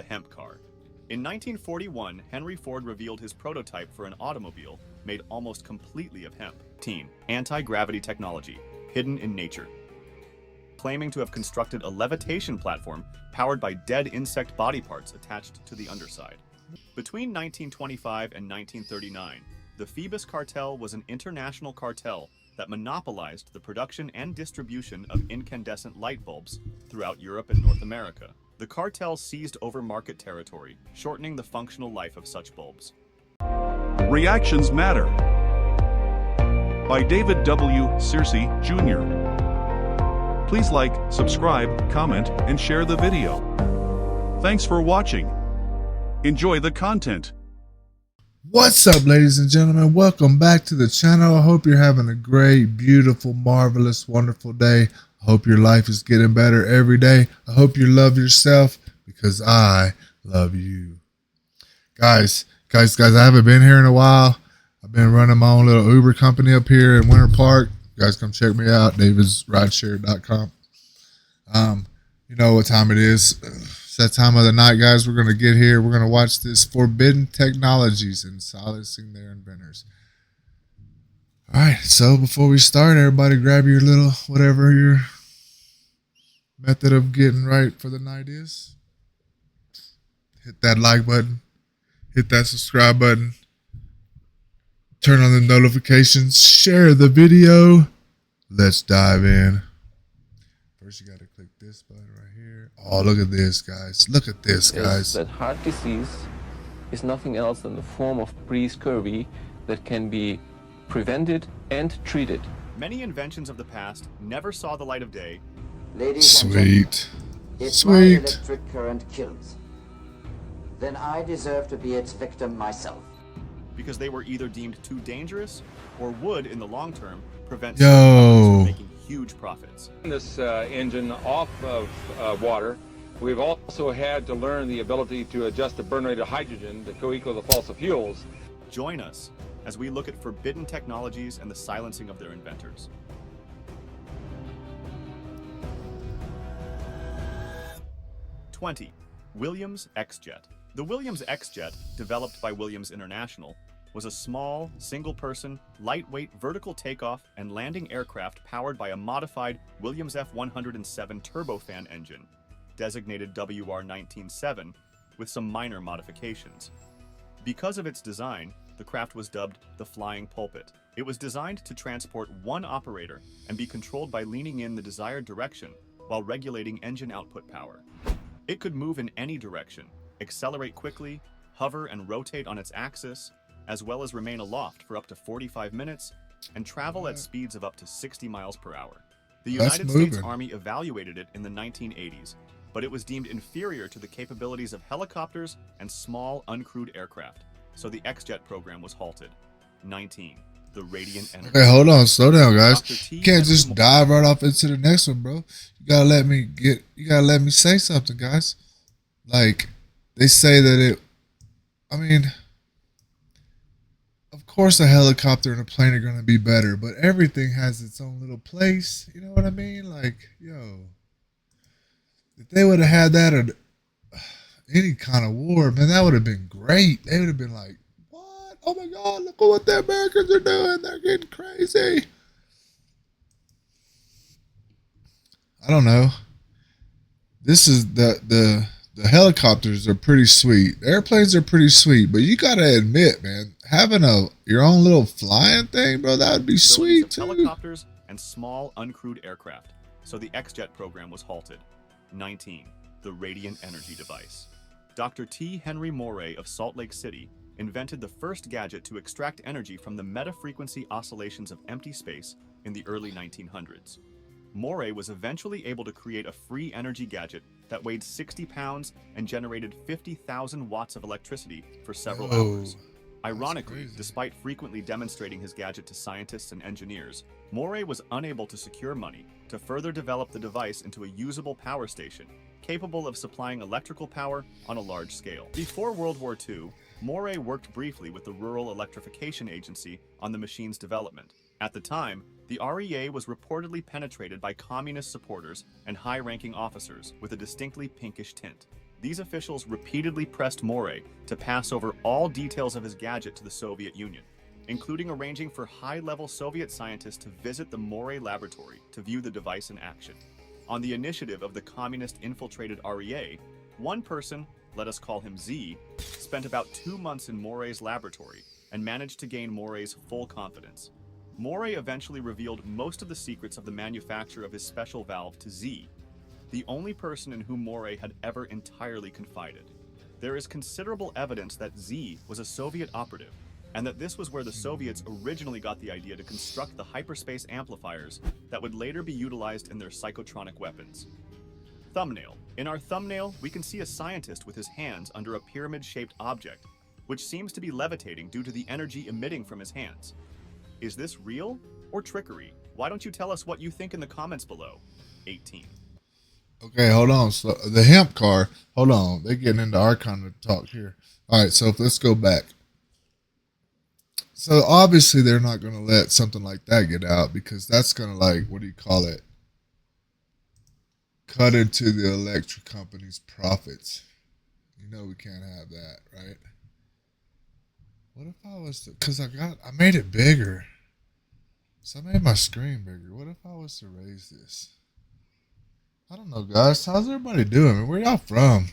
the hemp car. In 1941, Henry Ford revealed his prototype for an automobile made almost completely of hemp. Anti-gravity technology, hidden in nature. Claiming to have constructed a levitation platform powered by dead insect body parts attached to the underside. Between 1925 and 1939, the Phoebus cartel was an international cartel that monopolized the production and distribution of incandescent light bulbs throughout Europe and North America. The cartel seized over market territory, shortening the functional life of such bulbs. Reactions Matter by David W. Searcy, Jr. Please like, subscribe, comment, and share the video. Thanks for watching. Enjoy the content. What's up, ladies and gentlemen? Welcome back to the channel. I hope you're having a great, beautiful, marvelous, wonderful day. I hope your life is getting better every day. I hope you love yourself because I love you. Guys, I haven't been here in a while. I've been running my own little Uber company up here in Winter Park. You guys come check me out, davidsrideshare.com. You know what time it is. It's that time of the night, guys. We're going to get here. We're going to watch this Forbidden Technologies and Silencing Their Inventors. All right, so before we start, everybody grab your little, whatever your method of getting right for the night is. Hit that like button. Hit that subscribe button. Turn on the notifications. Share the video. Let's dive in. First, you got to click this button right here. Oh, look at this, guys. Look at this, guys. That heart disease is nothing else than the form of pre-scurvy that can be prevented and treated. Many inventions of the past never saw the light of day. Ladies and gentlemen, if my electric current kills, then I deserve to be its victim myself. Because they were either deemed too dangerous or would, in the long term, prevent Yo. making huge profits. This engine off of water, we've also had to learn the ability to adjust the burn rate of hydrogen to co-equal the fossil fuels. Join us as we look at forbidden technologies and the silencing of their inventors. Williams X-Jet. The Williams X-Jet, developed by Williams International, was a small, single-person, lightweight vertical takeoff and landing aircraft powered by a modified Williams F-107 turbofan engine, designated WR-19-7, with some minor modifications. Because of its design, the craft was dubbed the Flying Pulpit. It was designed to transport one operator and be controlled by leaning in the desired direction while regulating engine output power. It could move in any direction, accelerate quickly, hover and rotate on its axis, as well as remain aloft for up to 45 minutes and travel at speeds of up to 60 miles per hour. The United States Army evaluated it in the 1980s, but it was deemed inferior to the capabilities of helicopters and small, uncrewed aircraft, so the X-Jet program was halted. The Radiant Energy. Okay, hold on, slow down, guys. You can't just dive right off into the next one, bro. You gotta let me say something, guys. Like, they say that of course a helicopter and a plane are gonna be better, but everything has its own little place. You know what I mean? Like, yo, if they would have had that at any kind of war, man, that would have been great. They would have been like, what? Oh my God, look at what the Americans are doing. They're getting crazy. I don't know. This is the helicopters are pretty sweet. The airplanes are pretty sweet, but you gotta admit, man, having your own little flying thing, bro, that would be sweet too. Helicopters and small uncrewed aircraft, so the X-Jet program was halted. The Radiant Energy Device. Dr. T. Henry Moray of Salt Lake City invented the first gadget to extract energy from the meta-frequency oscillations of empty space in the early 1900s. Moray was eventually able to create a free energy gadget that weighed 60 pounds and generated 50,000 watts of electricity for several hours. Ironically, despite frequently demonstrating his gadget to scientists and engineers, Moray was unable to secure money to further develop the device into a usable power station, capable of supplying electrical power on a large scale. Before World War II, Moray worked briefly with the Rural Electrification Agency on the machine's development. At the time, the REA was reportedly penetrated by communist supporters and high-ranking officers with a distinctly pinkish tint. These officials repeatedly pressed Moray to pass over all details of his gadget to the Soviet Union, including arranging for high-level Soviet scientists to visit the Moray laboratory to view the device in action. On the initiative of the communist-infiltrated REA, one person, let us call him Z, spent about 2 months in Moray's laboratory and managed to gain Moray's full confidence. Moray eventually revealed most of the secrets of the manufacture of his special valve to Z, the only person in whom Moray had ever entirely confided. There is considerable evidence that Z was a Soviet operative, and that this was where the Soviets originally got the idea to construct the hyperspace amplifiers that would later be utilized in their psychotronic weapons. Thumbnail. In our thumbnail, we can see a scientist with his hands under a pyramid-shaped object, which seems to be levitating due to the energy emitting from his hands. Is this real or trickery? Why don't you tell us what you think in the comments below? 18. Okay, hold on. So the hemp car, hold on. They're getting into our kind of talk here. All right, so let's go back. So obviously they're not going to let something like that get out because that's going to, like, what do you call it? Cut into the electric company's profits. You know we can't have that, right? What if I was to, because I made it bigger. So I made my screen bigger. What if I was to raise this? I don't know, guys. How's everybody doing? Where y'all from?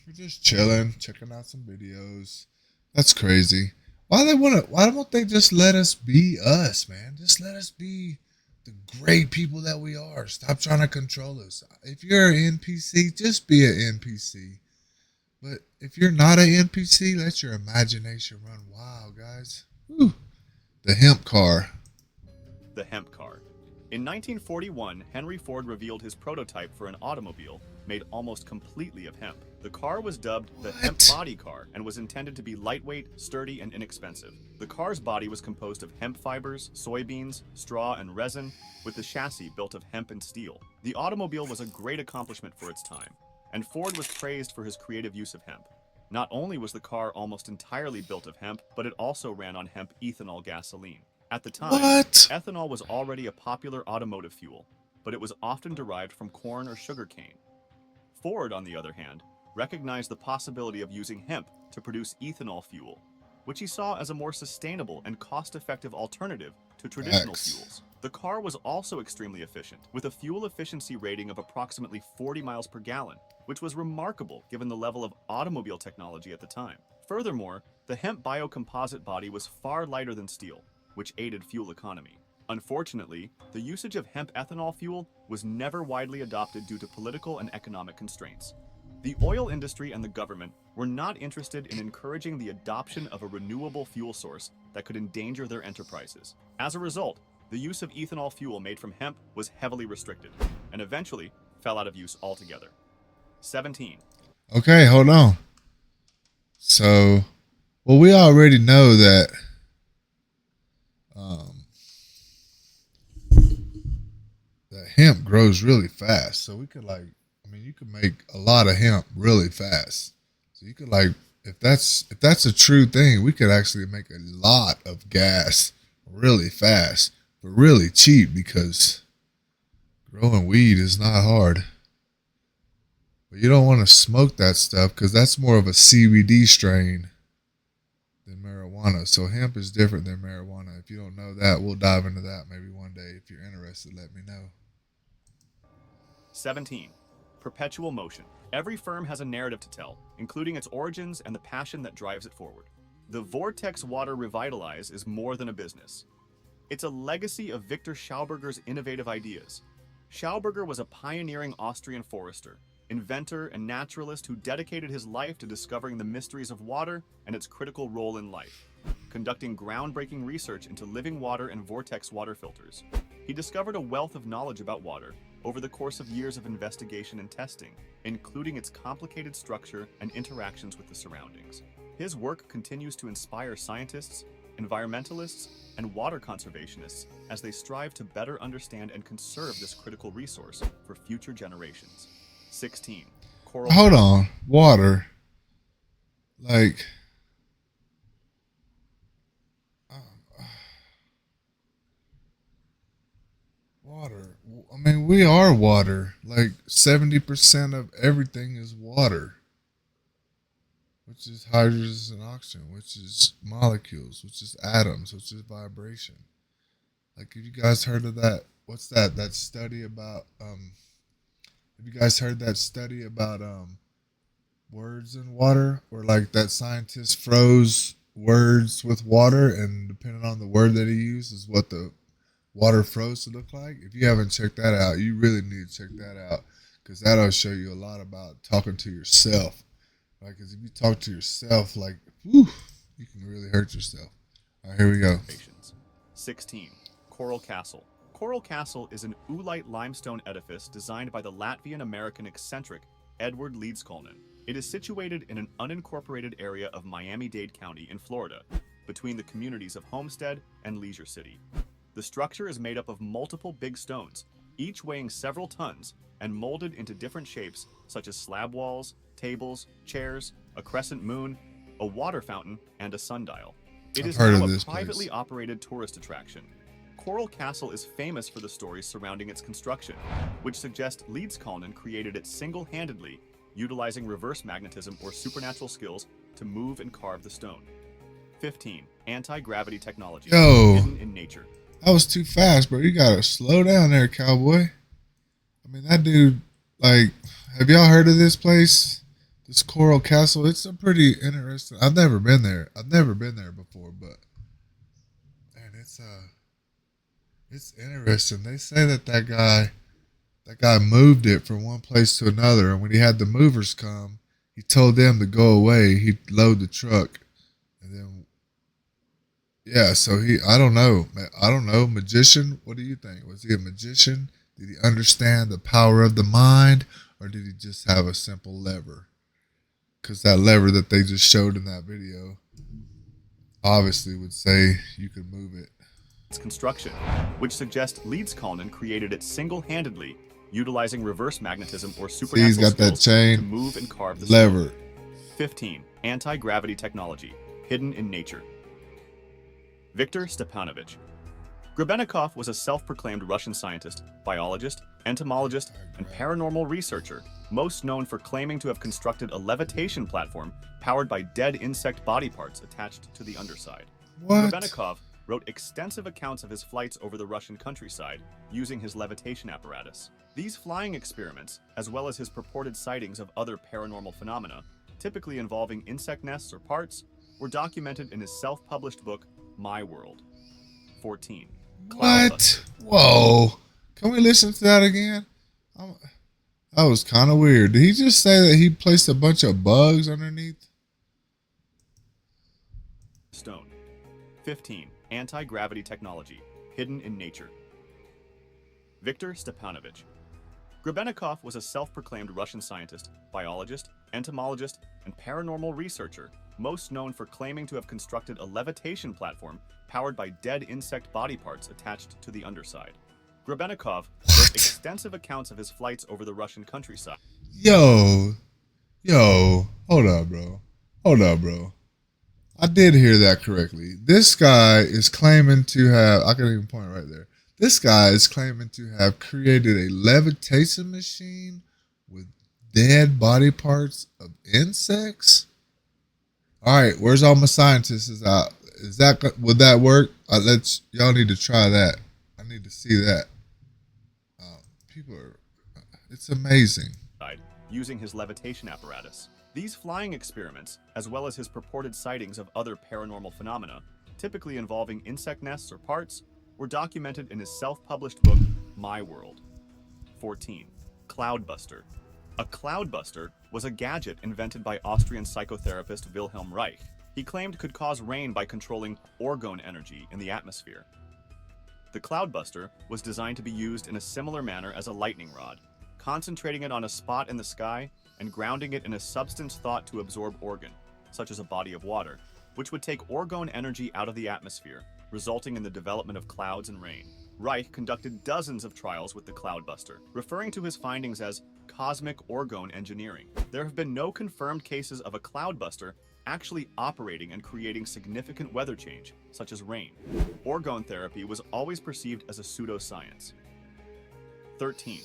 We're just chilling, checking out some videos. That's crazy. Why don't they just let us be us, man? Just let us be the great people that we are. Stop trying to control us. If you're an NPC, just be an NPC. But if you're not an NPC, let your imagination run wild, guys. Whew. The hemp car. The hemp car. In 1941, Henry Ford revealed his prototype for an automobile made almost completely of hemp. The car was dubbed the Hemp Body Car and was intended to be lightweight, sturdy, and inexpensive. The car's body was composed of hemp fibers, soybeans, straw, and resin, with the chassis built of hemp and steel. The automobile was a great accomplishment for its time, and Ford was praised for his creative use of hemp. Not only was the car almost entirely built of hemp, but it also ran on hemp ethanol gasoline. At the time, ethanol was already a popular automotive fuel, but it was often derived from corn or sugar cane. Ford, on the other hand, recognized the possibility of using hemp to produce ethanol fuel, which he saw as a more sustainable and cost-effective alternative to traditional fuels. The car was also extremely efficient, with a fuel efficiency rating of approximately 40 miles per gallon, which was remarkable given the level of automobile technology at the time. Furthermore, the hemp biocomposite body was far lighter than steel, which aided fuel economy. Unfortunately, the usage of hemp ethanol fuel was never widely adopted due to political and economic constraints. The oil industry and the government were not interested in encouraging the adoption of a renewable fuel source that could endanger their enterprises. As a result, the use of ethanol fuel made from hemp was heavily restricted, and eventually fell out of use altogether. 17. Okay, hold on. So, well, we already know that that hemp grows really fast. So we could you could make a lot of hemp really fast. So you could if that's a true thing, we could actually make a lot of gas really fast, but really cheap because growing weed is not hard. But you don't want to smoke that stuff because that's more of a CBD strain than marijuana. So hemp is different than marijuana. If you don't know that, we'll dive into that maybe one day. If you're interested, let me know. 17. Perpetual motion. Every firm has a narrative to tell, including its origins and the passion that drives it forward. The Vortex Water Revitalize is more than a business. It's a legacy of Victor Schauberger's innovative ideas. Schauberger was a pioneering Austrian forester, inventor, and naturalist who dedicated his life to discovering the mysteries of water and its critical role in life, conducting groundbreaking research into living water and vortex water filters. He discovered a wealth of knowledge about water over the course of years of investigation and testing, including its complicated structure and interactions with the surroundings. His work continues to inspire scientists, environmentalists, and water conservationists as they strive to better understand and conserve this critical resource for future generations. 16. Coral. Hold on. Water. Water. I mean, we are water. Like 70% of everything is water, which is hydrogen and oxygen, which is molecules, which is atoms, which is vibration. Like, have you guys heard of that? What's that? That study about have you guys heard that study about words in water, where like that scientist froze words with water, and depending on the word that he used is what the water froze to look like? If you haven't checked that out, you really need to check that out, because that'll show you a lot about talking to yourself. Like, because if you talk to yourself, like, whew, you can really hurt yourself. All right, here we go. 16. Coral Castle. Coral Castle is an oolite limestone edifice designed by the Latvian-American eccentric Edward Leedskalnin. It is situated in an unincorporated area of Miami-Dade County in Florida, between the communities of Homestead and Leisure City. The structure is made up of multiple big stones, each weighing several tons, and molded into different shapes such as slab walls, tables, chairs, a crescent moon, a water fountain, and a sundial. It is now a privately operated tourist attraction. Coral Castle is famous for the stories surrounding its construction, which suggest Leedskalnin created it single-handedly, utilizing reverse magnetism or supernatural skills to move and carve the stone. 15. Anti-gravity technology hidden in nature. That was too fast, bro. You gotta slow down there, cowboy. I mean, that dude, like, have y'all heard of this place? This Coral Castle? It's a pretty interesting. I've never been there. I've never been there before, but man, it's interesting. They say that guy moved it from one place to another, and when he had the movers come, he told them to go away. He'd load the truck, and then yeah. So I don't know, magician. What do you think? Was he a magician? Did he understand the power of the mind, or did he just have a simple lever? Because that lever that they just showed in that video obviously would say you could move it. Its construction, which suggests Leedskalnin created it single-handedly, utilizing reverse magnetism or supernatural he's got skills that chain to move and carve the lever. stone. 15. Anti-gravity technology hidden in nature. Viktor Stepanovich. Grebennikov was a self-proclaimed Russian scientist, biologist, entomologist, and paranormal researcher, most known for claiming to have constructed a levitation platform powered by dead insect body parts attached to the underside. What? Grebennikov wrote extensive accounts of his flights over the Russian countryside using his levitation apparatus. These flying experiments, as well as his purported sightings of other paranormal phenomena, typically involving insect nests or parts, were documented in his self-published book, My World. 14. What? Whoa. Can we listen to that again? That was kind of weird. Did he just say that he placed a bunch of bugs underneath? Stone. 15. Anti-gravity technology hidden in nature. Viktor Stepanovich. Grebennikov was a self-proclaimed Russian scientist, biologist, entomologist, and paranormal researcher, most known for claiming to have constructed a levitation platform powered by dead insect body parts attached to the underside. Grebennikov wrote extensive accounts of his flights over the Russian countryside. Yo, hold up, bro. I did hear that correctly. This guy is claiming to have, I can even point right there. This guy is claiming to have created a levitation machine with dead body parts of insects. All right, where's all my scientists is out? Would that work? Y'all need to try that. I need to see that. It's amazing. Using his levitation apparatus. These flying experiments, as well as his purported sightings of other paranormal phenomena, typically involving insect nests or parts, were documented in his self-published book, My World. 14. Cloudbuster. A cloudbuster was a gadget invented by Austrian psychotherapist Wilhelm Reich. He claimed could cause rain by controlling orgone energy in the atmosphere. The cloudbuster was designed to be used in a similar manner as a lightning rod, concentrating it on a spot in the sky and grounding it in a substance thought to absorb organ, such as a body of water, which would take orgone energy out of the atmosphere, resulting in the development of clouds and rain. Reich conducted dozens of trials with the cloudbuster, referring to his findings as cosmic orgone engineering. There have been no confirmed cases of a cloudbuster actually operating and creating significant weather change, such as rain. Orgone therapy was always perceived as a pseudoscience. 13.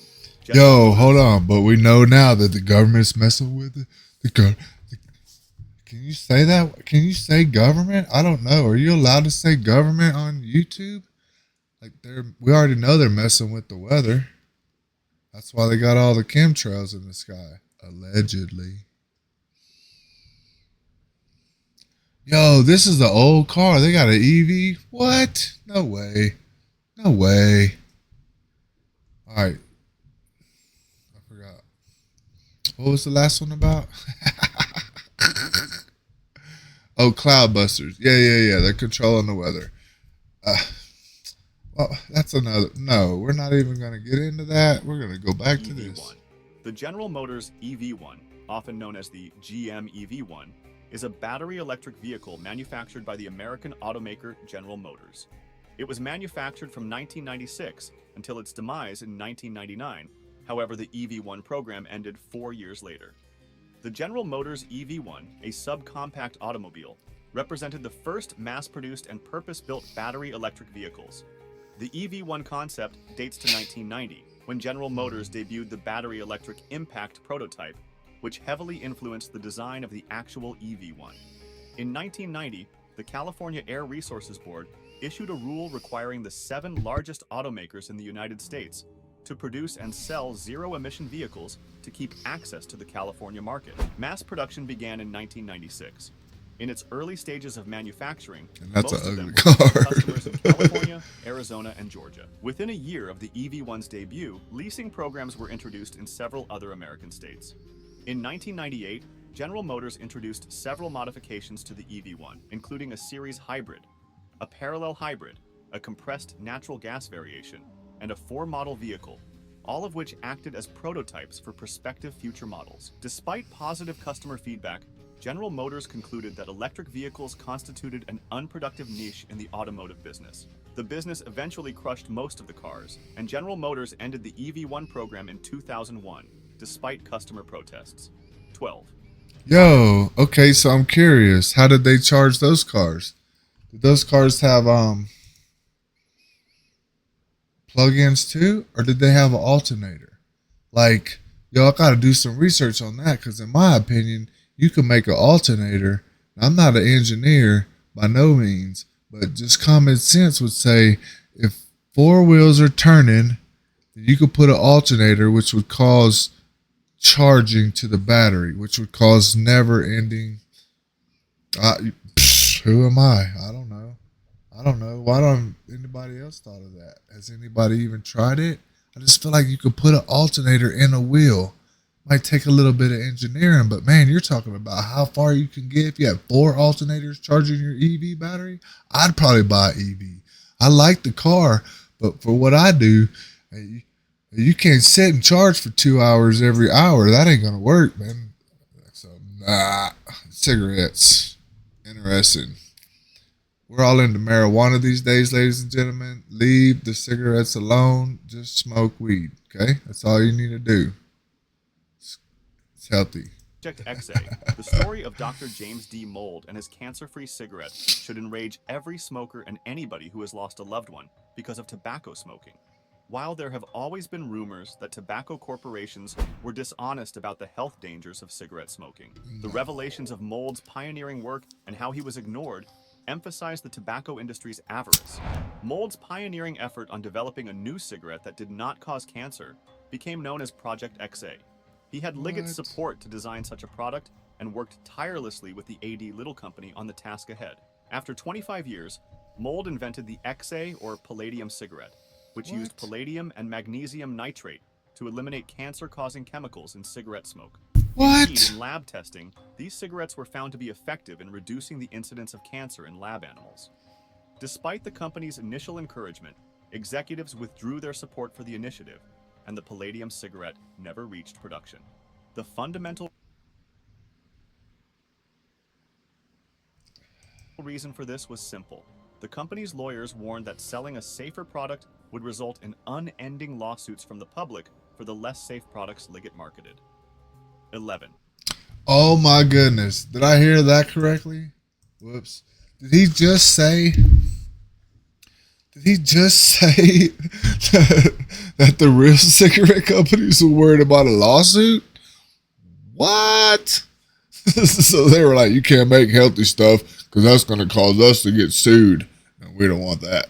Yo, hold on. But we know now that the government's messing with it. Can you say that? Can you say government? I don't know. Are you allowed to say government on YouTube? Like we already know they're messing with the weather. That's why they got all the chemtrails in the sky, allegedly. Yo, this is the old car. They got an EV? What? No way. No way. All right. I forgot. What was the last one about? Oh, Cloudbusters. Yeah. They're controlling the weather. Well, that's another. No, we're not even going to get into that. We're going to go back to this. The General Motors EV1, often known as the GM EV1, is a battery electric vehicle manufactured by the American automaker General Motors. It was manufactured from 1996 until its demise in 1999. However, the EV1 program ended 4 years later. The General Motors EV1, a subcompact automobile, represented the first mass-produced and purpose-built battery electric vehicles. The EV1 concept dates to 1990, when General Motors debuted the battery electric Impact prototype, which heavily influenced the design of the actual EV1. In 1990, the California Air Resources Board issued a rule requiring the 7 largest automakers in the United States to produce and sell zero-emission vehicles to keep access to the California market. Mass production began in 1996. In its early stages of manufacturing, and that's most an of them ugly were car. customers in California, Arizona, and Georgia. Within a year of the EV1's debut, leasing programs were introduced in several other American states. In 1998, General Motors introduced several modifications to the EV1, including a series hybrid, a parallel hybrid, a compressed natural gas variation, and a 4-model vehicle, all of which acted as prototypes for prospective future models. Despite positive customer feedback, General Motors concluded that electric vehicles constituted an unproductive niche in the automotive business. The business eventually crushed most of the cars, and General Motors ended the EV1 program in 2001, despite customer protests. 12. Yo, okay, so I'm curious. How did they charge those cars? Did those cars have plug-ins too, or did they have an alternator? Like, yo, I gotta do some research on that, because in my opinion, you can make an alternator. I'm not an engineer by no means, but just common sense would say if 4 wheels are turning, you could put an alternator, which would cause charging to the battery, which would cause never-ending. Who am I? I don't know. Why don't anybody else thought of that? Has anybody even tried it? I just feel like you could put an alternator in a wheel. Might take a little bit of engineering, but man, you're talking about how far you can get if you have 4 alternators charging your EV battery. I'd probably buy an EV. I like the car, but for what I do, you can't sit and charge for 2 hours every hour. That ain't gonna work, man. So cigarettes. Interesting. We're all into marijuana these days, ladies and gentlemen. Leave the cigarettes alone. Just smoke weed, okay? That's all you need to do. It's healthy. Project XA, the story of Dr. James D. Mold and his cancer-free cigarette should enrage every smoker and anybody who has lost a loved one because of tobacco smoking. While there have always been rumors that tobacco corporations were dishonest about the health dangers of cigarette smoking, the revelations of Mold's pioneering work and how he was ignored emphasize the tobacco industry's avarice. Mold's pioneering effort on developing a new cigarette that did not cause cancer became known as Project XA. He had Liggett's support to design such a product and worked tirelessly with the A.D. Little Company on the task ahead. After 25 years, Mold invented the XA, or palladium cigarette, which used palladium and magnesium nitrate to eliminate cancer-causing chemicals in cigarette smoke. Indeed, in lab testing, these cigarettes were found to be effective in reducing the incidence of cancer in lab animals. Despite the company's initial encouragement, executives withdrew their support for the initiative, and the palladium cigarette never reached production. The fundamental reason for this was simple. The company's lawyers warned that selling a safer product would result in unending lawsuits from the public for the less safe products Liggett marketed. 11. Oh my goodness. Did I hear that correctly? Whoops. Did he just say that that the real cigarette companies were worried about a lawsuit? What? So they were like, you can't make healthy stuff because that's going to cause us to get sued. And we don't want that.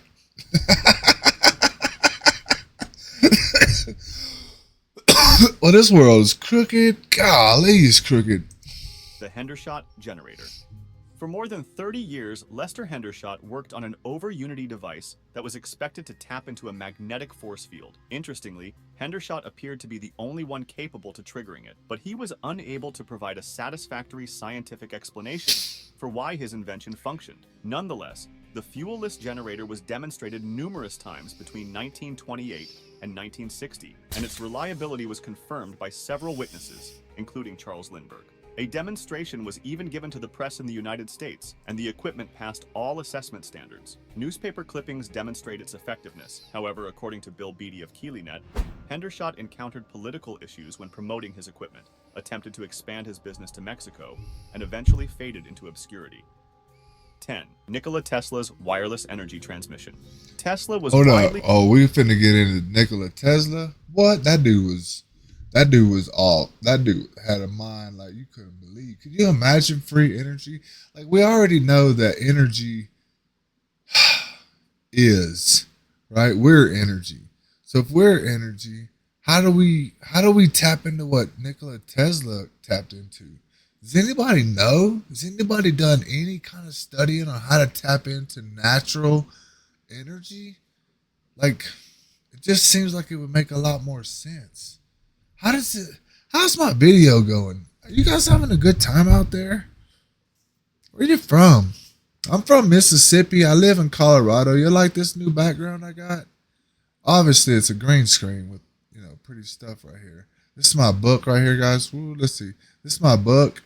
Well, this world is crooked. Golly, it's crooked. The Hendershot generator. For more than 30 years, Lester Hendershot worked on an over-unity device that was expected to tap into a magnetic force field. Interestingly, Hendershot appeared to be the only one capable to triggering it, but he was unable to provide a satisfactory scientific explanation for why his invention functioned. Nonetheless, the fuel-less generator was demonstrated numerous times between 1928 and 1960, and its reliability was confirmed by several witnesses, including Charles Lindbergh. A demonstration was even given to the press in the United States, and the equipment passed all assessment standards. Newspaper clippings demonstrate its effectiveness. However, according to Bill Beatty of KeelyNet, Hendershot encountered political issues when promoting his equipment, attempted to expand his business to Mexico, and eventually faded into obscurity. 10. Nikola Tesla's wireless energy transmission. Tesla was widely... Oh, we finna get into Nikola Tesla? What? That dude was all. That dude had a mind like you couldn't believe. Could you imagine free energy? Like, we already know that energy is, right? We're energy. So if we're energy, how do we tap into what Nikola Tesla tapped into? Does anybody know? Has anybody done any kind of studying on how to tap into natural energy? Like, it just seems like it would make a lot more sense. How's my video going? Are you guys having a good time out there? Where you from? I'm from Mississippi. I live in Colorado. You like this new background I got? Obviously, it's a green screen with, pretty stuff right here. This is my book right here, guys. Woo, let's see. This is my book.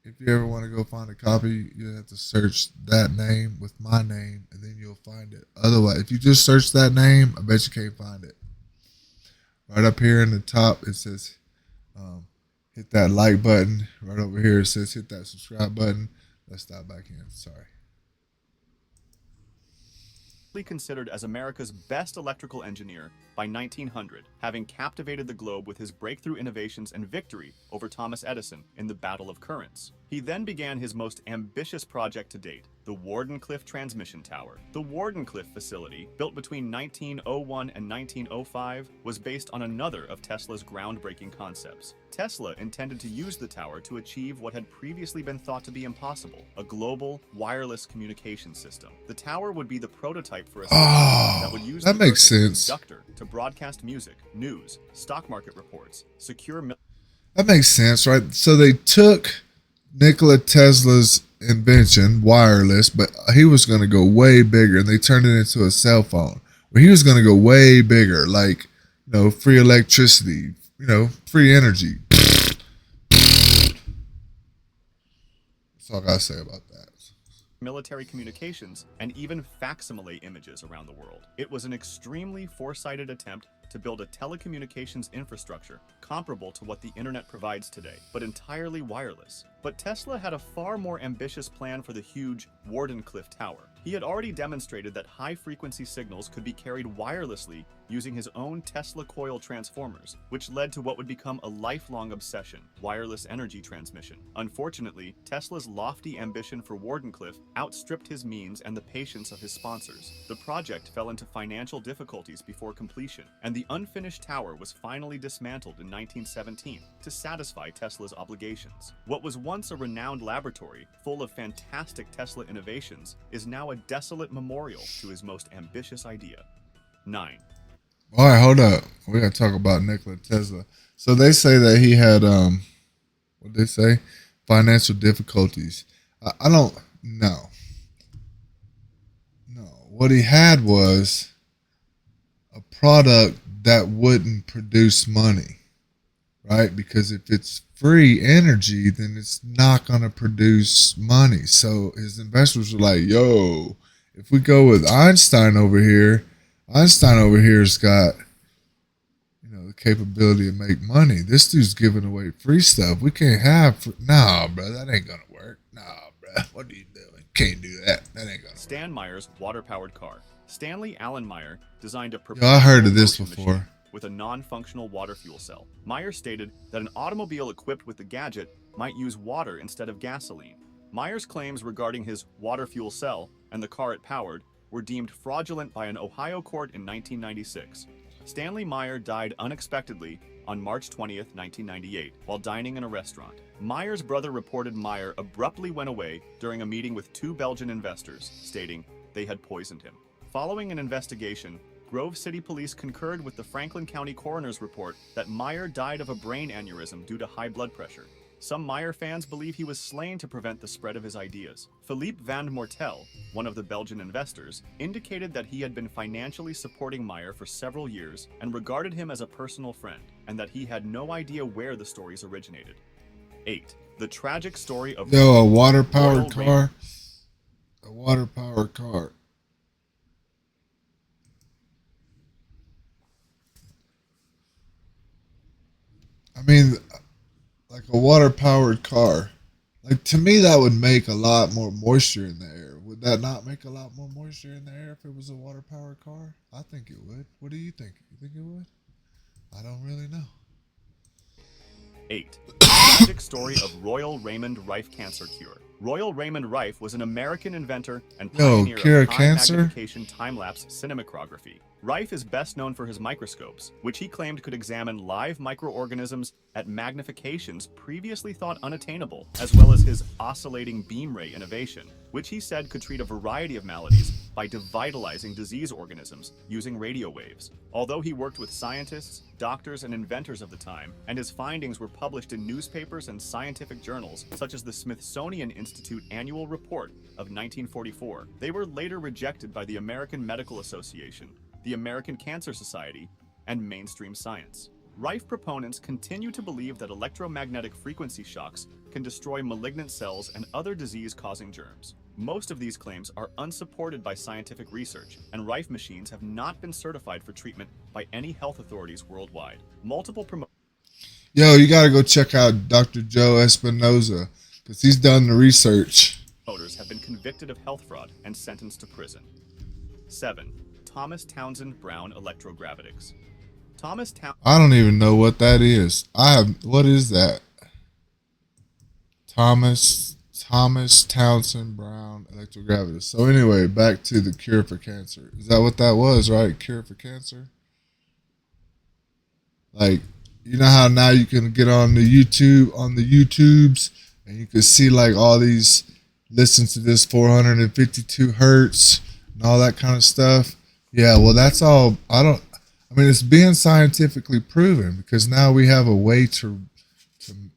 If you ever want to go find a copy, you have to search that name with my name, and then you'll find it. Otherwise, if you just search that name, I bet you can't find it. Right up here in the top, it says hit that like button. Right over here, it says hit that subscribe button. Let's stop back in. Sorry. Considered as America's best electrical engineer by 1900, having captivated the globe with his breakthrough innovations and victory over Thomas Edison in the Battle of Currents. He then began his most ambitious project to date, the Wardenclyffe Transmission Tower. The Wardenclyffe facility, built between 1901 and 1905, was based on another of Tesla's groundbreaking concepts. Tesla intended to use the tower to achieve what had previously been thought to be impossible, a global wireless communication system. The tower would be the prototype for a system that would use that makes sense. Conductor to broadcast music, news, stock market reports, secure... That makes sense, right? So they took Nikola Tesla's invention, wireless, but he was going to go way bigger, and they turned it into a cell phone where he was going to go way bigger, like, free electricity, free energy. That's all I got to say about that. Military communications, and even facsimile images around the world. It was an extremely foresighted attempt to build a telecommunications infrastructure comparable to what the internet provides today, but entirely wireless. But Tesla had a far more ambitious plan for the huge Wardenclyffe Tower. He had already demonstrated that high-frequency signals could be carried wirelessly using his own Tesla coil transformers, which led to what would become a lifelong obsession, wireless energy transmission. Unfortunately, Tesla's lofty ambition for Wardenclyffe outstripped his means and the patience of his sponsors. The project fell into financial difficulties before completion, and the unfinished tower was finally dismantled in 1917 to satisfy Tesla's obligations. What was once a renowned laboratory full of fantastic Tesla innovations is now a desolate memorial to his most ambitious idea. 9. All right, hold up. We got to talk about Nikola Tesla. So they say that he had, what they say? Financial difficulties. I don't know. No. What he had was a product that wouldn't produce money, right? Because if it's free energy, then it's not going to produce money. So his investors were like, yo, if we go with Einstein over here's got, the capability to make money. This dude's giving away free stuff. We can't have, nah, bro, that ain't going to work. Nah, bro, what are you doing? Can't do that. That ain't going to work. Stan Meyer's water-powered car. Stanley Allen Meyer designed a Yo, I heard of this propulsion before. machine with a non-functional water fuel cell. Meyer stated that an automobile equipped with the gadget might use water instead of gasoline. Meyer's claims regarding his water fuel cell and the car it powered were deemed fraudulent by an Ohio court in 1996. Stanley Meyer died unexpectedly on March 20th, 1998, while dining in a restaurant. Meyer's brother reported Meyer abruptly went away during a meeting with 2 Belgian investors, stating they had poisoned him. Following an investigation, Grove City Police concurred with the Franklin County Coroner's report that Meyer died of a brain aneurysm due to high blood pressure. Some Meyer fans believe he was slain to prevent the spread of his ideas. Philippe Van Mortel, one of the Belgian investors, indicated that he had been financially supporting Meyer for several years and regarded him as a personal friend, and that he had no idea where the stories originated. 8. The tragic story of Yo, a water-powered Royal car. A water-powered car. I mean, like a water-powered car. Like, to me, that would make a lot more moisture in the air. Would that not make a lot more moisture in the air if it was a water-powered car? I think it would. What do you think? You think it would? I don't really know. 8. The tragic story of Royal Raymond Rife cancer cure. Royal Raymond Rife was an American inventor and pioneer cure of high cancer? magnification time-lapse cinematography. Rife is best known for his microscopes, which he claimed could examine live microorganisms at magnifications previously thought unattainable, as well as his oscillating beam ray innovation, which he said could treat a variety of maladies by devitalizing disease organisms using radio waves. Although he worked with scientists, doctors, and inventors of the time, and his findings were published in newspapers and scientific journals such as the Smithsonian Institute Annual Report of 1944, they were later rejected by the American Medical Association, the American Cancer Society, and mainstream science. Rife proponents continue to believe that electromagnetic frequency shocks can destroy malignant cells and other disease-causing germs. Most of these claims are unsupported by scientific research, and Rife machines have not been certified for treatment by any health authorities worldwide. Multiple Yo, you gotta go check out Dr. Joe Espinoza, because he's done the research. promoters have been convicted of health fraud and sentenced to prison. 7. Thomas Townsend Brown Electrogravitics. Thomas Townsend. I don't even know what that is. What is that? Thomas Townsend Brown Electrogravitics. So anyway, back to the cure for cancer. Is that what that was, right? Cure for cancer? Like, you know how now you can get on the YouTubes, and you can see like all these, listen to this 452 hertz and all that kind of stuff. Yeah, well, that's all. I mean, it's being scientifically proven, because now we have a way to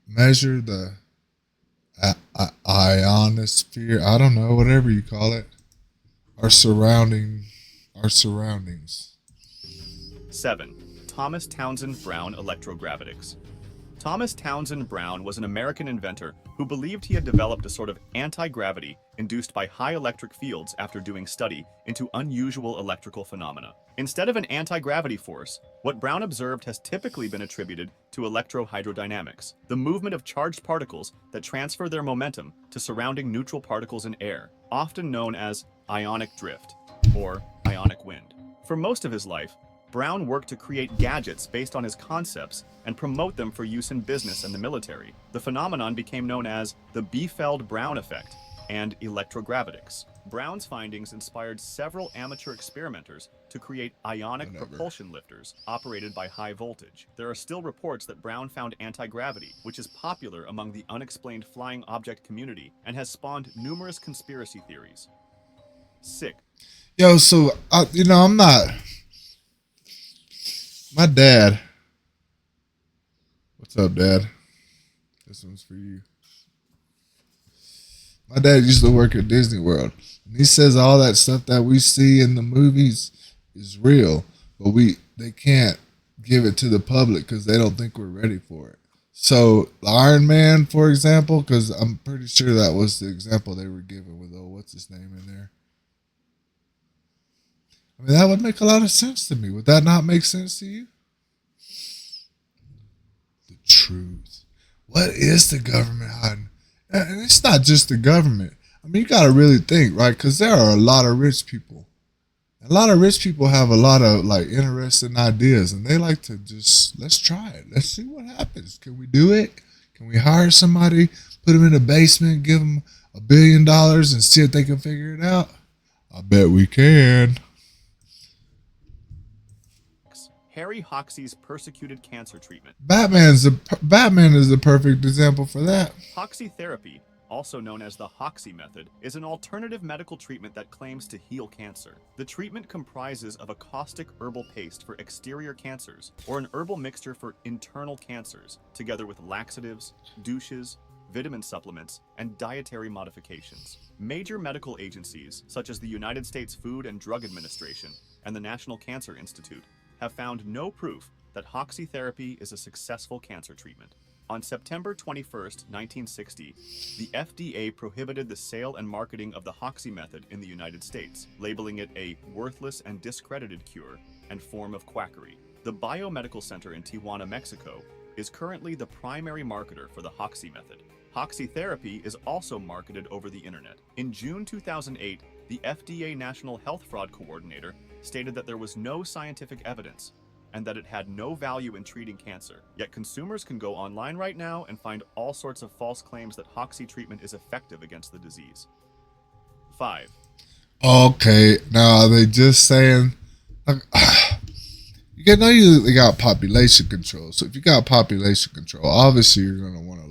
measure the ionosphere. I don't know, whatever you call it. Our surroundings. 7. Thomas Townsend Brown Electrogravitics. Thomas Townsend Brown was an American inventor who believed he had developed a sort of anti-gravity induced by high electric fields after doing study into unusual electrical phenomena. Instead of an anti-gravity force, what Brown observed has typically been attributed to electrohydrodynamics, the movement of charged particles that transfer their momentum to surrounding neutral particles in air, often known as ionic drift or ionic wind. For most of his life, Brown worked to create gadgets based on his concepts and promote them for use in business and the military. The phenomenon became known as the Biefeld-Brown effect and electrogravitics. Brown's findings inspired several amateur experimenters to create ionic propulsion lifters operated by high voltage. There are still reports that Brown found anti-gravity, which is popular among the unexplained flying object community and has spawned numerous conspiracy theories. 6. Yo, so, I'm not... My dad. What's up, Dad? This one's for you. My dad used to work at Disney World, and he says all that stuff that we see in the movies is real, but they can't give it to the public because they don't think we're ready for it. So Iron Man, for example, because I'm pretty sure that was the example they were given with, what's his name in there? I mean, that would make a lot of sense to me. Would that not make sense to you? The truth. What is the government hiding? And it's not just the government. I mean, you got to really think, right? Because there are a lot of rich people. A lot of rich people have a lot of like interesting ideas, and they like to just, let's try it. Let's see what happens. Can we do it? Can we hire somebody, put them in a basement, give them $1 billion and see if they can figure it out? I bet we can. Harry Hoxsey's persecuted cancer treatment. Batman is the perfect example for that. Hoxsey therapy, also known as the Hoxsey method, is an alternative medical treatment that claims to heal cancer. The treatment comprises of a caustic herbal paste for exterior cancers or an herbal mixture for internal cancers, together with laxatives, douches, vitamin supplements, and dietary modifications. Major medical agencies, such as the United States Food and Drug Administration and the National Cancer Institute, have found no proof that Hoxsey therapy is a successful cancer treatment. On September 21, 1960, the FDA prohibited the sale and marketing of the Hoxsey method in the United States, labeling it a worthless and discredited cure and form of quackery. The Biomedical Center in Tijuana, Mexico, is currently the primary marketer for the Hoxsey method. Hoxsey therapy is also marketed over the internet. In June 2008, the FDA National Health Fraud Coordinator stated that there was no scientific evidence and that it had no value in treating cancer. Yet consumers can go online right now and find all sorts of false claims that Hoxsey treatment is effective against the disease. 5. Okay, now are they just saying, like, you know, you got population control. So if you got population control, obviously you're gonna want to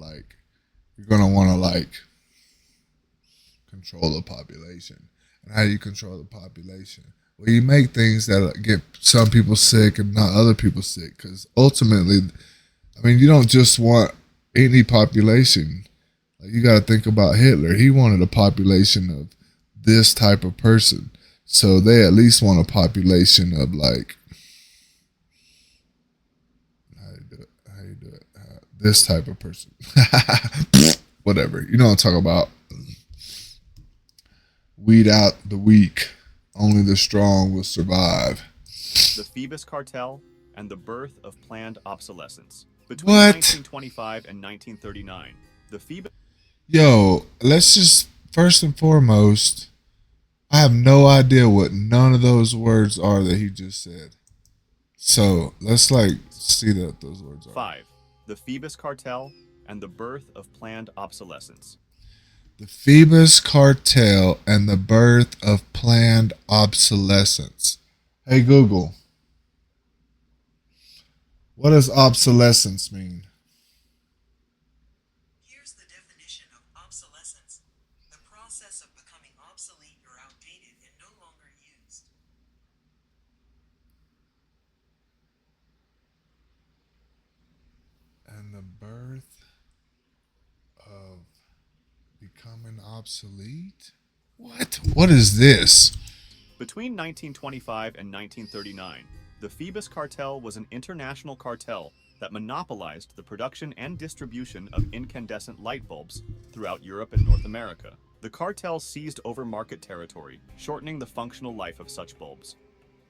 control the population. And how do you control the population? Well, you make things that get some people sick and not other people sick. Because ultimately, I mean, you don't just want any population. Like, you got to think about Hitler. He wanted a population of this type of person. So they at least want a population of like, how you do it? This type of person. Whatever. You know what I'm talking about. Weed out the weak. Only the strong will survive. The Phoebus Cartel and the birth of planned obsolescence. Between What? 1925 and 1939, the Phoebus... Yo, let's just, first and foremost, I have no idea what none of those words are that he just said. So let's like see that those words are. 5. The Phoebus Cartel and the birth of planned obsolescence. The Phoebus Cartel and the birth of planned obsolescence. Hey Google, what does obsolescence mean? Here's the definition of obsolescence: the process of becoming obsolete or outdated and no longer used. And the birth of becoming obsolete? What? What is this? Between 1925 and 1939, the Phoebus Cartel was an international cartel that monopolized the production and distribution of incandescent light bulbs throughout Europe and North America. The cartel seized over market territory, shortening the functional life of such bulbs.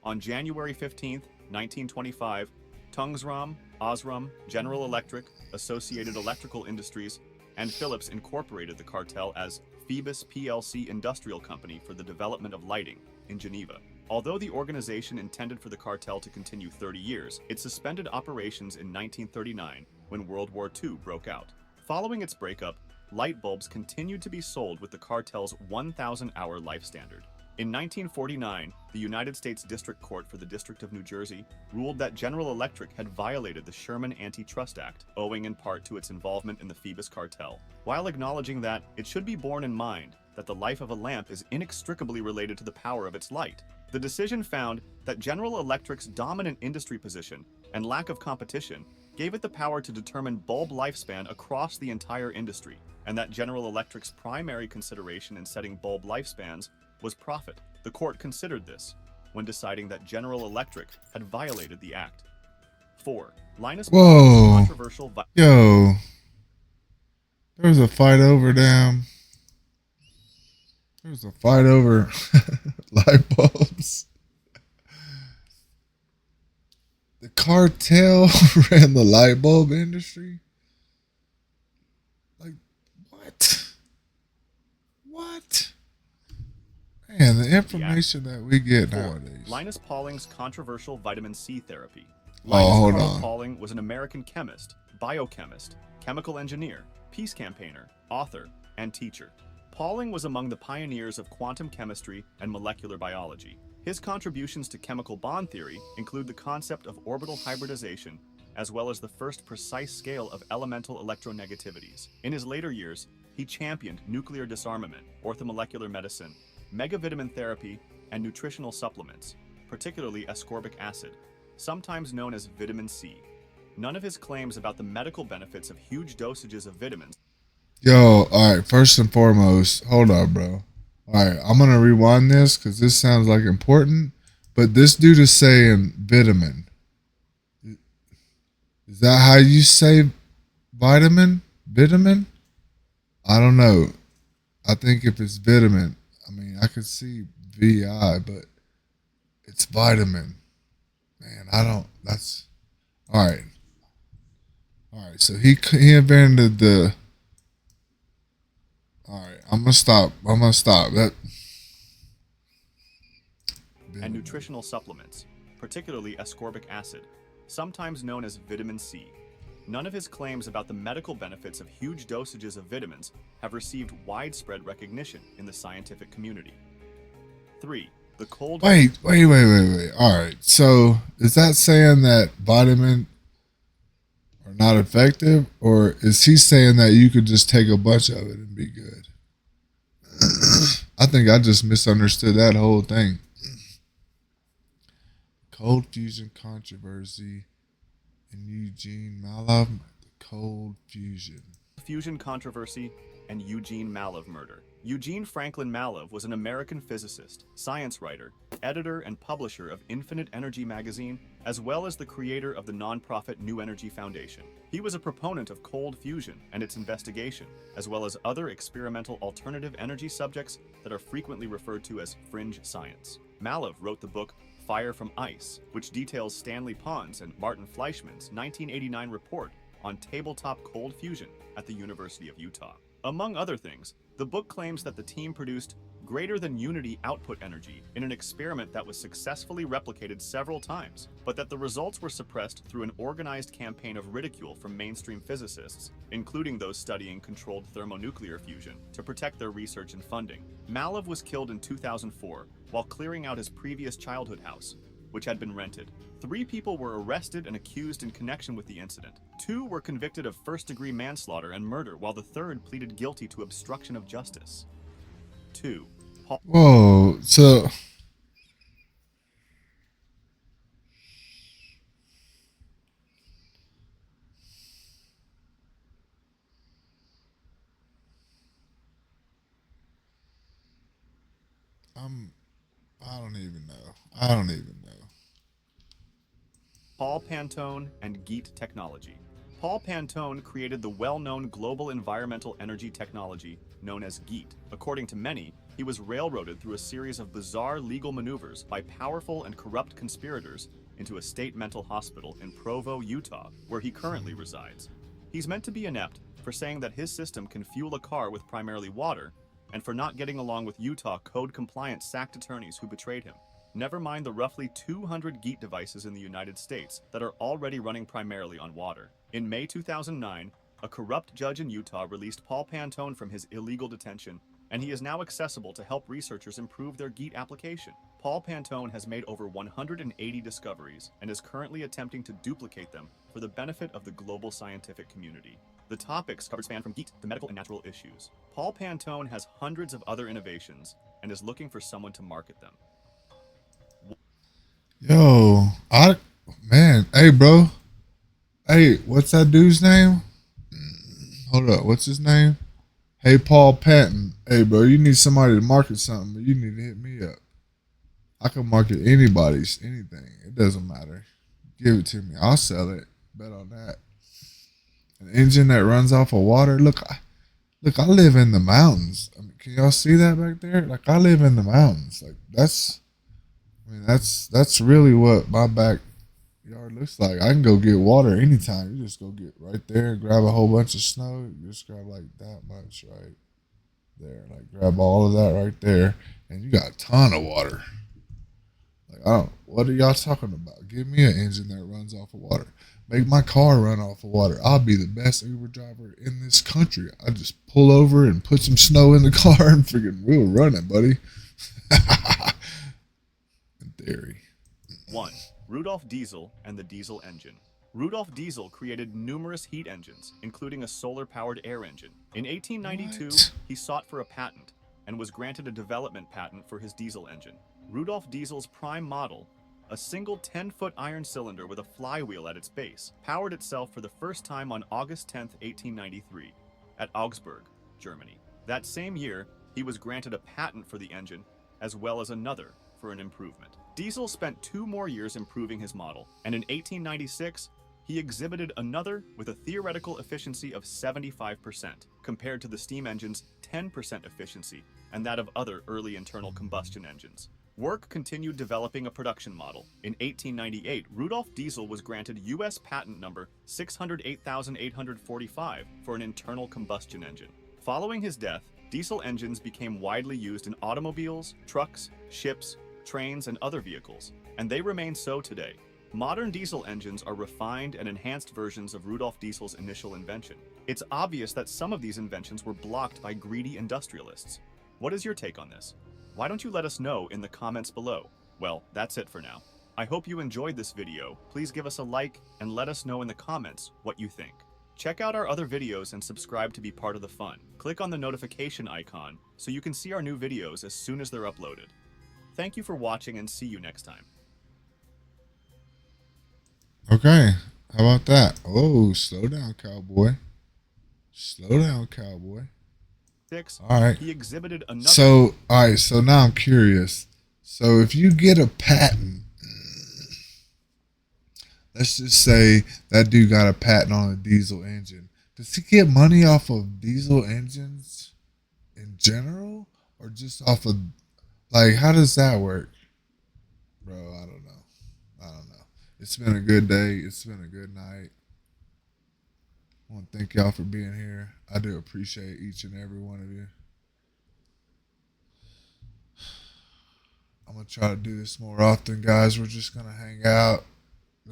On January 15, 1925, Tungsram, Osram, General Electric, Associated Electrical Industries, and Philips incorporated the cartel as Phoebus plc Industrial Company for the Development of Lighting in Geneva. Although the organization intended for the cartel to continue 30 years, it suspended operations in 1939 when World War II broke out. Following its breakup, light bulbs continued to be sold with the cartel's 1,000-hour life standard. In 1949, the United States District Court for the District of New Jersey ruled that General Electric had violated the Sherman Antitrust Act, owing in part to its involvement in the Phoebus Cartel, while acknowledging that it should be borne in mind that the life of a lamp is inextricably related to the power of its light. The decision found that General Electric's dominant industry position and lack of competition gave it the power to determine bulb lifespan across the entire industry, and that General Electric's primary consideration in setting bulb lifespans was profit. The court considered this when deciding that General Electric had violated the act. 4. Linus Whoa. controversial Yo, there was a fight over light bulbs. The cartel ran the light bulb industry. Like, what? Man, the information that we get 4. nowadays. Linus Pauling's controversial vitamin C therapy. Oh, Linus hold Carl on. Pauling was an American chemist, biochemist, chemical engineer, peace campaigner, author, and teacher. Pauling was among the pioneers of quantum chemistry and molecular biology. His contributions to chemical bond theory include the concept of orbital hybridization, as well as the first precise scale of elemental electronegativities. In his later years, he championed nuclear disarmament, orthomolecular medicine, megavitamin therapy, and nutritional supplements, particularly ascorbic acid, sometimes known as vitamin C. None of his claims about the medical benefits of huge dosages of vitamins. Yo, all right. First and foremost, hold on, bro. All right, I'm gonna rewind this because this sounds like important. But this dude is saying vitamin. Is that how you say vitamin? Vitamin? I don't know. I think if it's vitamin, I mean I could see VI, but it's vitamin. Man, I don't. That's all right. All right. So he invented the. All right, I'm gonna stop. That And nutritional supplements, particularly ascorbic acid, sometimes known as vitamin C. None of his claims about the medical benefits of huge dosages of vitamins have received widespread recognition in the scientific community. 3. The cold... Wait. All right, so is that saying that vitamin are not effective, or is he saying that you could just take a bunch of it and be good? I think I just misunderstood that whole thing. Cold fusion controversy and Eugene Malov. Cold fusion. Fusion controversy and Eugene Malov murder. Eugene Franklin Malov was an American physicist, science writer, editor, and publisher of Infinite Energy magazine, as well as the creator of the nonprofit New Energy Foundation. He was a proponent of cold fusion and its investigation, as well as other experimental alternative energy subjects that are frequently referred to as fringe science. Malov wrote the book Fire from Ice, which details Stanley Pond's and Martin Fleischmann's 1989 report on tabletop cold fusion at the University of Utah. Among other things, the book claims that the team produced greater than unity output energy in an experiment that was successfully replicated several times, but that the results were suppressed through an organized campaign of ridicule from mainstream physicists, including those studying controlled thermonuclear fusion, to protect their research and funding. Malov was killed in 2004 while clearing out his previous childhood house, which had been rented. 3 people were arrested and accused in connection with the incident. 2 were convicted of first-degree manslaughter and murder, while the third pleaded guilty to obstruction of justice. 2. Whoa, so I don't even know. Paul Pantone and GEET technology. Paul Pantone created the well-known global environmental energy technology known as GEET. According to many, he was railroaded through a series of bizarre legal maneuvers by powerful and corrupt conspirators into a state mental hospital in Provo, Utah, where he currently resides. He's meant to be inept for saying that his system can fuel a car with primarily water, and for not getting along with Utah code-compliant SACT attorneys who betrayed him. Never mind the roughly 200 GEET devices in the United States that are already running primarily on water. In May 2009, a corrupt judge in Utah released Paul Pantone from his illegal detention, and he is now accessible to help researchers improve their GEET application. Paul Pantone has made over 180 discoveries and is currently attempting to duplicate them for the benefit of the global scientific community. The topics covered span from GEET to medical and natural issues. Paul Pantone has hundreds of other innovations and is looking for someone to market them. Yo, hey, bro. Hey, what's that dude's name? Hold up, what's his name? Hey, Paul Patton. Hey, bro, you need somebody to market something, but you need to hit me up. I can market anybody's anything. It doesn't matter. Give it to me. I'll sell it. Bet on that. An engine that runs off of water. Look, I live in the mountains. I mean, can y'all see that back there? Like, I live in the mountains. Like, that's really what my backyard looks like. I can go get water anytime. You just go get right there and grab a whole bunch of snow. You just grab like that much, right? there. Like grab all of that right there, and you got a ton of water. Like, I don't. What are y'all talking about? Give me an engine that runs off of water. Make my car run off of water. I'll be the best Uber driver in this country. I just pull over and put some snow in the car and freaking we'll run it, buddy. In theory. 1. Rudolf Diesel and the diesel engine. Rudolf Diesel created numerous heat engines, including a solar-powered air engine. In 1892, What? he sought for a patent and was granted a development patent for his diesel engine. Rudolf Diesel's prime model, a single 10-foot iron cylinder with a flywheel at its base, powered itself for the first time on August 10, 1893, at Augsburg, Germany. That same year, he was granted a patent for the engine, as well as another for an improvement. Diesel spent 2 more years improving his model, and in 1896, he exhibited another with a theoretical efficiency of 75%, compared to the steam engine's 10% efficiency and that of other early internal combustion engines. Work continued developing a production model. In 1898, Rudolf Diesel was granted U.S. patent number 608,845 for an internal combustion engine. Following his death, diesel engines became widely used in automobiles, trucks, ships, trains, and other vehicles, and they remain so today. Modern diesel engines are refined and enhanced versions of Rudolf Diesel's initial invention. It's obvious that some of these inventions were blocked by greedy industrialists. What is your take on this? Why don't you let us know in the comments below? Well, that's it for now. I hope you enjoyed this video. Please give us a like and let us know in the comments what you think. Check out our other videos and subscribe to be part of the fun. Click on the notification icon so you can see our new videos as soon as they're uploaded. Thank you for watching and see you next time. Okay, how about that? Oh, slow down, cowboy. Slow down, cowboy. 6. All right. He exhibited another. So, all right. So now I'm curious. So if you get a patent, let's just say that dude got a patent on a diesel engine. Does he get money off of diesel engines in general, or just off of, like, how does that work, bro? I don't know. It's been a good day. It's been a good night. I want to thank y'all for being here. I do appreciate each and every one of you. I'm going to try to do this more often, guys. We're just going to hang out.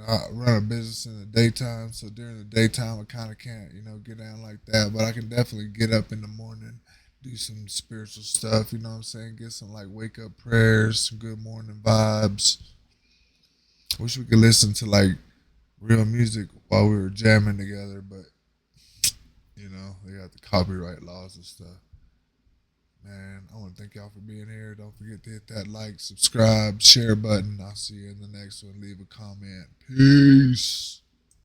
I run a business in the daytime, so during the daytime, I kind of can't, get down like that. But I can definitely get up in the morning, do some spiritual stuff, you know what I'm saying? Get some, like, wake-up prayers, some good morning vibes. Wish we could listen to, like, real music while we were jamming together, but, they got the copyright laws and stuff. Man, I want to thank y'all for being here. Don't forget to hit that like, subscribe, share button. I'll see you in the next one. Leave a comment. Peace.